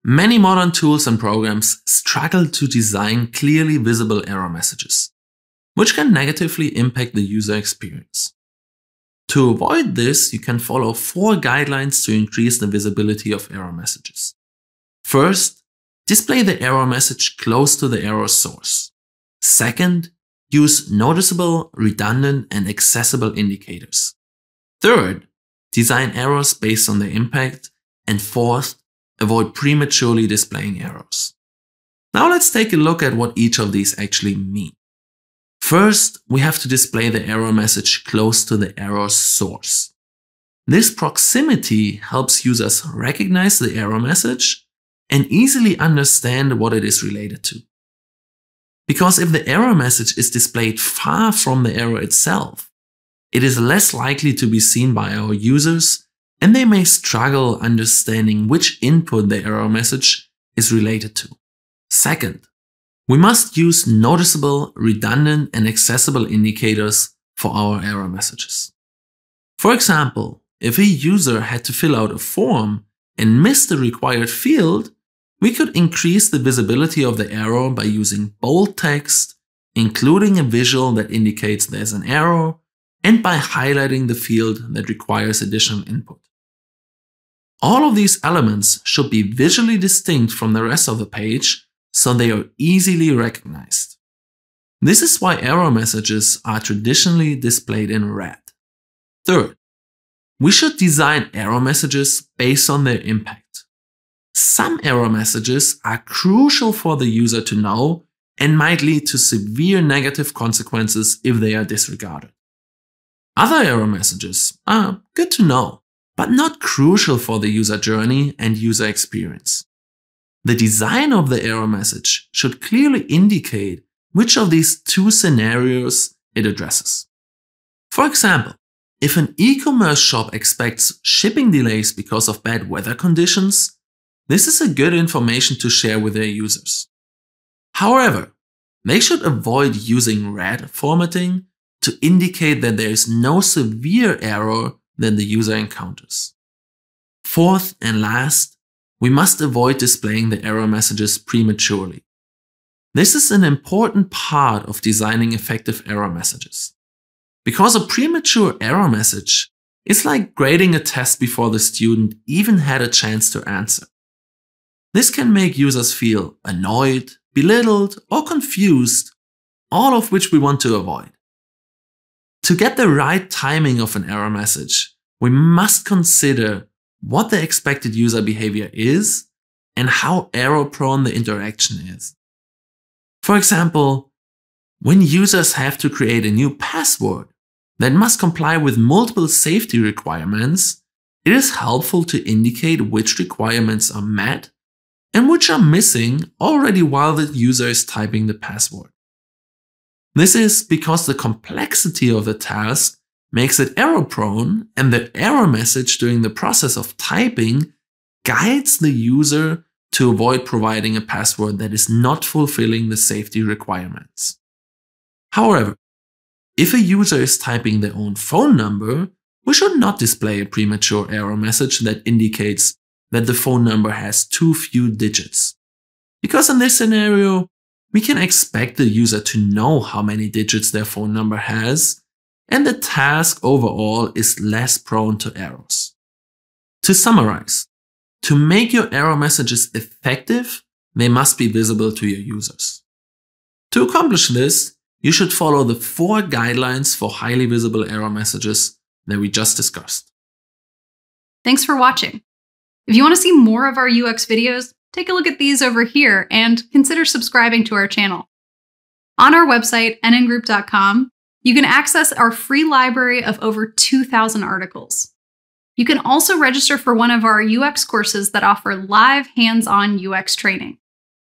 many modern tools and programs struggle to design clearly visible error messages, which can negatively impact the user experience. To avoid this, you can follow 4 guidelines to increase the visibility of error messages. First, display the error message close to the error source. Second, use noticeable, redundant, and accessible indicators. Third, design errors based on their impact. And fourth, avoid prematurely displaying errors. Now let's take a look at what each of these actually mean. First, we have to display the error message close to the error source. This proximity helps users recognize the error message and easily understand what it is related to. Because if the error message is displayed far from the error itself, it is less likely to be seen by our users, and they may struggle understanding which input the error message is related to. Second, we must use noticeable, redundant, and accessible indicators for our error messages. For example, if a user had to fill out a form and missed the required field, we could increase the visibility of the error by using bold text, including a visual that indicates there's an error, and by highlighting the field that requires additional input. All of these elements should be visually distinct from the rest of the page so they are easily recognized. This is why error messages are traditionally displayed in red. Third, we should design error messages based on their impact. Some error messages are crucial for the user to know and might lead to severe negative consequences if they are disregarded. Other error messages are good to know, but not crucial for the user journey and user experience. The design of the error message should clearly indicate which of these 2 scenarios it addresses. For example, if an e-commerce shop expects shipping delays because of bad weather conditions, this is a good information to share with their users. However, they should avoid using red formatting to indicate that there is no severe error that the user encounters. Fourth and last, we must avoid displaying the error messages prematurely. This is an important part of designing effective error messages. Because a premature error message is like grading a test before the student even had a chance to answer. This can make users feel annoyed, belittled, or confused, all of which we want to avoid. To get the right timing of an error message, we must consider what the expected user behavior is and how error-prone the interaction is. For example, when users have to create a new password that must comply with multiple safety requirements, it is helpful to indicate which requirements are met and which are missing already while the user is typing the password. This is because the complexity of the task makes it error-prone, and the error message during the process of typing guides the user to avoid providing a password that is not fulfilling the safety requirements. However, if a user is typing their own phone number, we should not display a premature error message that indicates that the phone number has too few digits. Because in this scenario, we can expect the user to know how many digits their phone number has, and the task overall is less prone to errors. To summarize, to make your error messages effective, they must be visible to your users. To accomplish this, you should follow the 4 guidelines for highly visible error messages that we just discussed. Thanks for watching. If you want to see more of our UX videos, take a look at these over here and consider subscribing to our channel. On our website, nngroup.com, you can access our free library of over 2,000 articles. You can also register for one of our UX courses that offer live hands-on UX training.